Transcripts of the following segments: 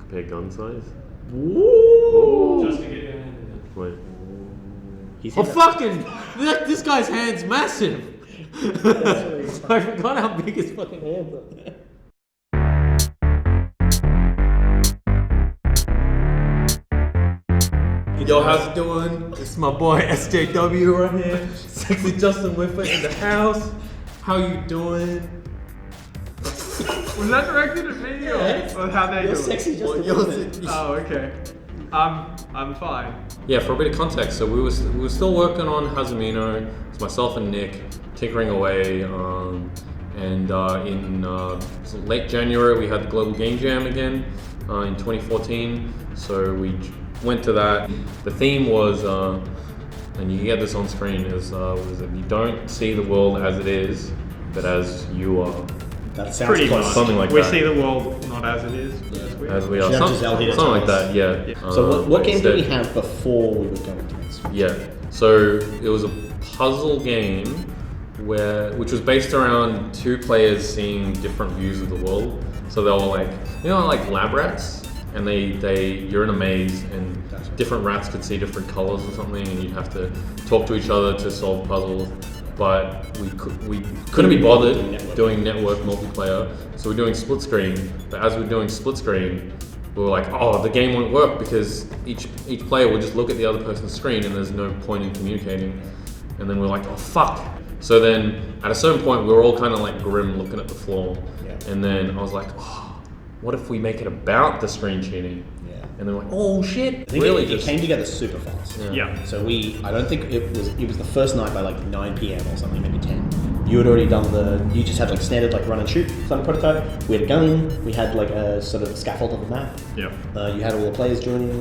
Compare gun size. Ooh. Just to get your hand in Wait. He's Oh fucking! This guy's hand's massive. I forgot how big his fucking hands are. Yo, how's it doing? It's my boy SJW right here. Sexy Justin Whiffer in the house. How you doing? Was that directed at me or how they do it? Sexy Justin Whiffer. Oh, okay. I'm fine. Yeah, for a bit of context, so we were still working on Hazumino. It's myself and Nick tinkering away. In late January, we had the Global Game Jam again in 2014. So we went to that. The theme was, and you get this on screen, was that you don't see the world as it is, but as you are. That sounds Pretty close. much. Something like we that. see the world not as it is, but as we are. As we are. Should have just Something LD like that, yeah. So what game did we instead- have before we were going to this? Yeah. So it was a puzzle game which was based around two players seeing different views of the world. So they were like, like lab rats, and you're in a maze, and Gotcha. different rats could see different colors or something, and you'd have to talk to each other to solve puzzles. But we couldn't be bothered doing network multiplayer, so we're doing split screen. But as we're doing split screen, we were like, oh, the game won't work because each player will just look at the other person's screen and there's no point in communicating. And then we're like, oh fuck. So then at a certain point we were all kind of like grim looking at the floor. Yeah. And then I was like, oh, what if we make it about the screen cheating? Yeah. And they're like, oh shit. I think Really it came together super fast. Yeah. So I don't think it was the first night by like 9 p.m. or something, maybe 10. You had already done you just had like standard like run and shoot kind of prototype. We had a gun, we had like a sort of scaffold of a map. Yeah. You had all the players joining.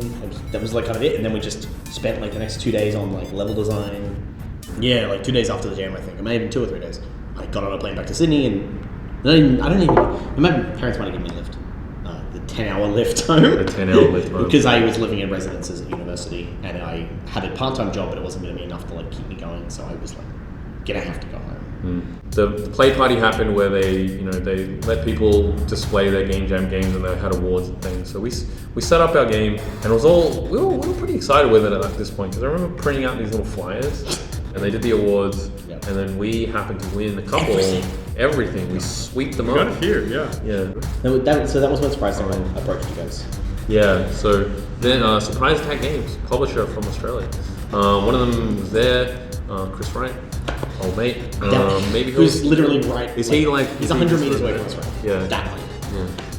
That was like kind of it. And then we just spent like the next 2 days on like level design. Yeah, like 2 days after the jam, I think. Or maybe even 2 or 3 days. I got on a plane back to Sydney and my parents might have given me a lift. The 10-hour lift home. The 10-hour lift home. Because I was living in residences at university and I had a part-time job, but it wasn't going to be enough to like keep me going. So I was like, gonna have to go home. The play party happened where they let people display their game jam games and they had awards and things. So we set up our game and it was we were pretty excited with it at this point because I remember printing out these little flyers and they did the awards. Yep. And then we happened to win a couple. Everything. We sweep them Got up. it here, yeah. Yeah. So that was what surprised me when I approached you guys. Yeah. So then Surprise Attack Games, publisher from Australia. One of them was there, Chris Wright. Oh mate, maybe who's literally right. Is he like? He's 100 meters away from us, right? Yeah. That way.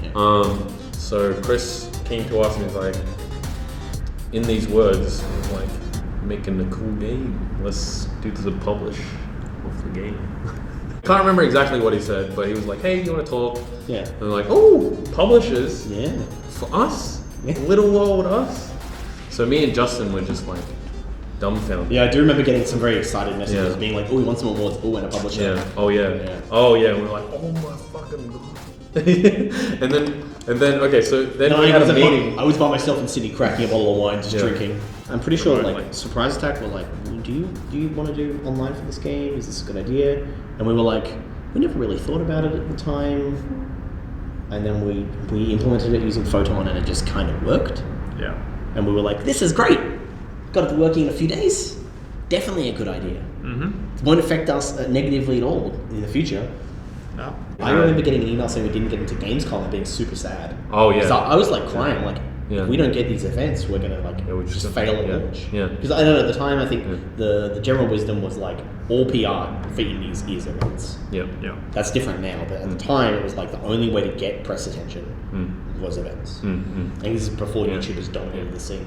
Yeah. So Chris came to us and he's like, in these words, he's like, making a cool game. Let's do the publish of the game. Can't remember exactly what he said, but he was like, hey, you want to talk? Yeah. And we're like, oh, publishers? Yeah. For us? Yeah. Little world us? So me and Justin were just like dumbfounded. Yeah, I do remember getting some very excited messages Yeah. being like, oh, we want some awards. Oh, and a publisher. Yeah. Oh yeah. Yeah. Oh yeah. And we're like, oh my fucking god. and then okay, so then we had a meeting. I was by myself in Sydney cracking a bottle of wine, just Yeah. drinking. I'm pretty sure Right. like Surprise Attack were like, do you want to do online for this game? Is this a good idea? And we were like, we never really thought about it at the time. And then we implemented it using Photon and it just kind of worked. Yeah. And we were like, this is great. Got it working in a few days. Definitely a good idea. Mm-hmm. It won't affect us negatively at all in the future. No. I remember getting an email saying we didn't get into Gamescom and being super sad. Oh yeah. 'Cause I was like crying, like, Yeah. if we don't get these events, we're gonna like we're just just fail gonna- at yeah. launch. Yeah. Because I don't know, at the time I think Yeah. the general wisdom was like all PR for indies is events. Yeah. Yeah. That's different now, but at the time it was like the only way to get press attention was events. Mm-hmm. I think this is before Yeah. YouTubers dominated the scene.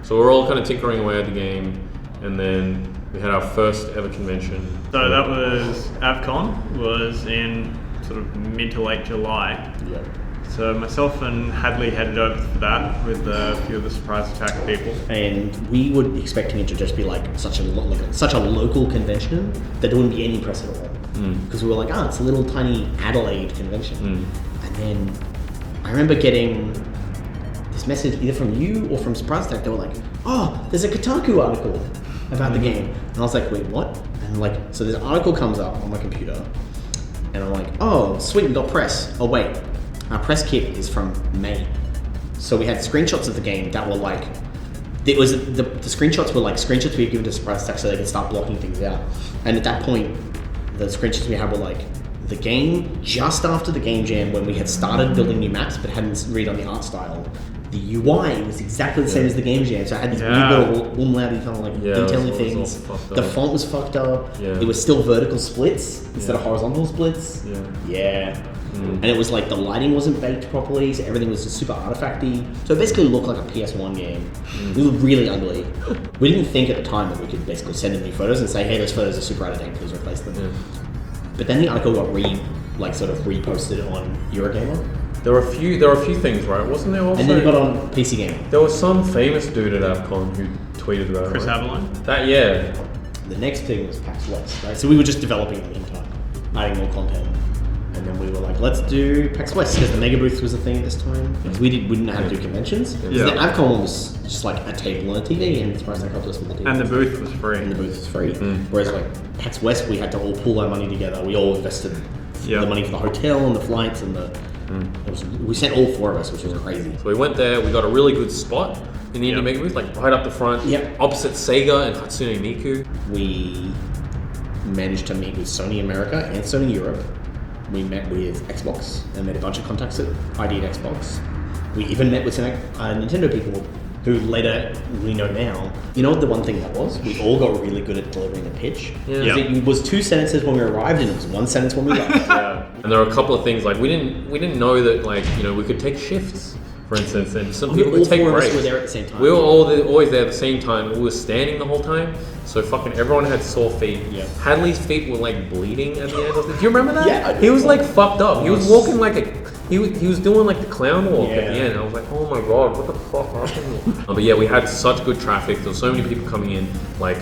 So we're all kind of tinkering away at the game, and then we had our first ever convention. So that was AvCon, was in sort of mid to late July. Yeah. So myself and Hadley headed over for that with a few of the Surprise Attack people. And we were expecting it to just be like such a local convention that there wouldn't be any press at all. Because we were like, it's a little tiny Adelaide convention. And then I remember getting this message either from you or from Surprise Attack. They were like, oh, there's a Kotaku article about the game. And I was like, wait, what? And like, so this article comes up on my computer and I'm like, oh, sweet, we got press. Oh wait, our press kit is from May. So we had screenshots of the game that were like, it was the screenshots were like screenshots we had given to Surprise Attack so they could start blocking things out. And at that point, the screenshots we had were like the game just after the game jam when we had started building new maps but hadn't redone the art style. The UI was exactly the same as the game jam, so I had these weird little umlauty kind of like detailing things. The font was fucked up. Yeah. It was still vertical splits instead of horizontal splits. And it was like the lighting wasn't baked properly, so everything was just super artifacty. So it basically looked like a PS1 game. It was really ugly. We didn't think at the time that we could basically send in new photos and say, hey, those photos are super out of date, please replace them. But then the article got reposted on Eurogamer. There were a few things, right? Wasn't there also? And then it got on PC Gamer. There was some famous dude at AppCon who tweeted about Chris it. Right? Avalon? That, yeah. The next thing was PAX West, right? So we were just developing in the meantime, adding more content. And then we were like, let's do PAX West, because the Mega Booth was a thing at this time. Because we didn't know how to do conventions. So the AppCon one was just like a table and a TV, and Surprise Attack helped us with the TV. And the booth was free. And the booth was free. Whereas like PAX West, we had to all pool our money together. We all invested the money for the hotel and the flights and the... we sent all 4 of us, which was crazy. So we went there, we got a really good spot in the Indie Mega Booth, like right up the front, opposite Sega and Hatsune Miku. We managed to meet with Sony America and Sony Europe. We met with Xbox and made a bunch of contacts at ID at Xbox. We even met with some Nintendo people who later we know now. You know what the one thing that was? We all got really good at delivering a pitch. It was 2 sentences when we arrived and it was 1 sentence when we left. And there were a couple of things like we didn't know that like we could take shifts, for instance, and some people could take breaks. We were there at the same time. We were always there at the same time. We were standing the whole time, so fucking everyone had sore feet. Hadley's feet were like bleeding at the end. Do you remember that? Yeah, he was like fucked up. He was walking like he was doing like the clown walk at the end. I was like, oh my god, what the fuck happened? But yeah, we had such good traffic. There were so many people coming in, like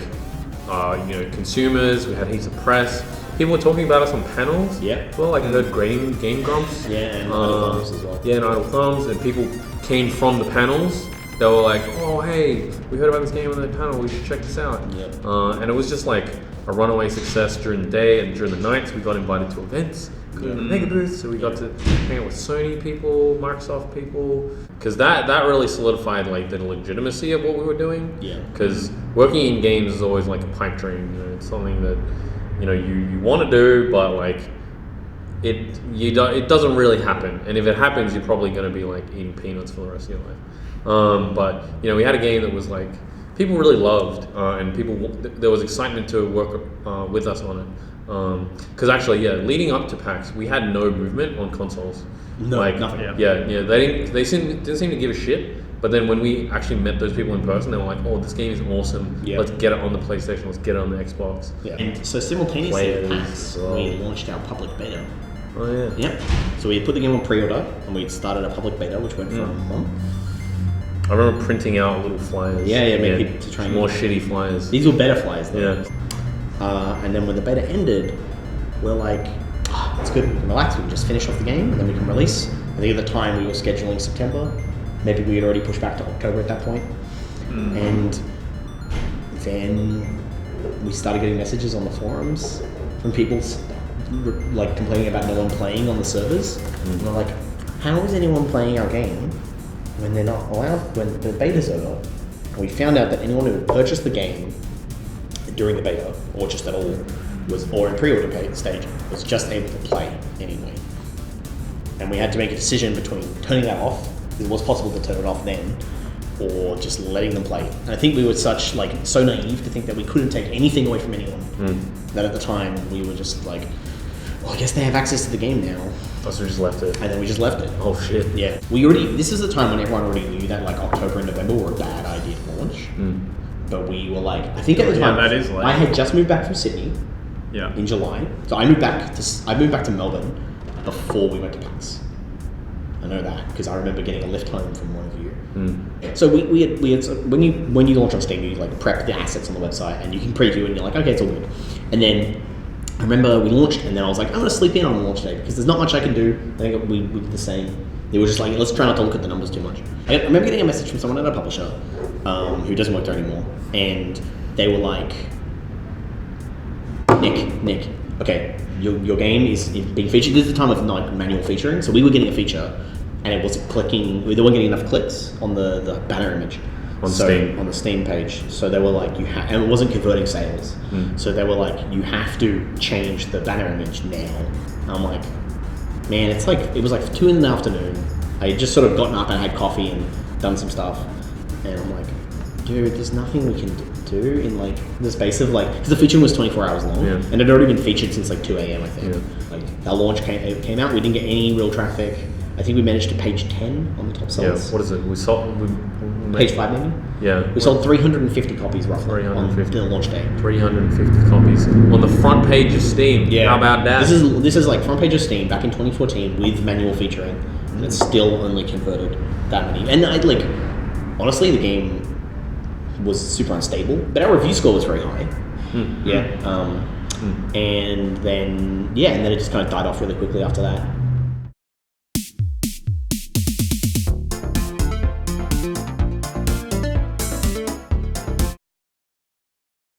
consumers. We had heaps of press. People were talking about us on panels. Well, like I heard Game Grumps. And Idle Thumbs as well. And Idle Thumbs, and people came from the panels. They were like, oh hey, we heard about this game on the panel, we should check this out. And it was just like a runaway success during the day, and during the nights we got invited to events. The Mega Booth, so we got to hang out with Sony people, Microsoft people, because that really solidified like the legitimacy of what we were doing. Because working in games is always like a pipe dream. It's something that you want to do, but like it doesn't really happen. And if it happens, you're probably going to be like eating peanuts for the rest of your life. But we had a game that was like people really loved, and there was excitement to work with us on it. Because actually, leading up to PAX, we had no movement on consoles. Nothing. They didn't seem to give a shit. But then when we actually met those people in person, they were like, "Oh, this game is awesome. Let's get it on the PlayStation. Let's get it on the Xbox." And so simultaneously at PAX, we launched our public beta. Oh yeah. So we put the game on pre-order, and we started a public beta, which went for a month. I remember printing out little flyers. People to try and more shitty flyers. These were beta flyers, though. And then when the beta ended, we're like, it's good, we can relax, we can just finish off the game, and then we can release. I think at the time we were scheduling September. Maybe we had already pushed back to October at that point. And then we started getting messages on the forums from people like complaining about no one playing on the servers. And we're like, how is anyone playing our game when they're not allowed, when the beta's over? And we found out that anyone who had purchased the game during the beta, or just at all, or in pre-order stage, was just able to play anyway. And we had to make a decision between turning that off, it was possible to turn it off then, or just letting them play. And I think we were so naive to think that we couldn't take anything away from anyone, that at the time we were just like, well, I guess they have access to the game now. Oh, so we just left it. And then we just left it. Oh shit. Yeah. This is the time when everyone already knew that like October and November were a bad idea to launch. But we were like, I think at the time, that is like... I had just moved back from Sydney in July. So I moved back to Melbourne before we went to PAX. I know that because I remember getting a lift home from one of you. So we had when you launch on Steam, you like prep the assets on the website and you can preview and you're like, okay, it's all good. And then I remember we launched and then I was like, I'm gonna sleep in on the launch day because there's not much I can do. I think we did the same. They were just like, let's try not to look at the numbers too much. I remember getting a message from someone at a publisher who doesn't work there anymore, and they were like, Nick, okay, your game is being featured. This is the time of like manual featuring, so we were getting a feature and it wasn't clicking. They weren't getting enough clicks on the banner image. Steam. On the Steam page. So they were like, and it wasn't converting sales. So they were like, you have to change the banner image now. And I'm like, man, it was like 2 in the afternoon. I had just sort of gotten up and had coffee and done some stuff. And I'm like, dude, there's nothing we can do in like the space of like, because the feature was 24 hours long, and it had already been featured since like 2 a.m. I think. Like our launch came out, we didn't get any real traffic. I think we managed to page 10 on the top sellers. Yeah, what is it? We sold page 5 maybe. Yeah, we sold 350 copies roughly 350 on the launch day. 350 copies on the front page of Steam. Yeah, how about that? This is like front page of Steam back in 2014 with manual featuring, and it's still only converted that many. And I like, honestly, the game was super unstable, but our review score was very high. And then it just kind of died off really quickly after that.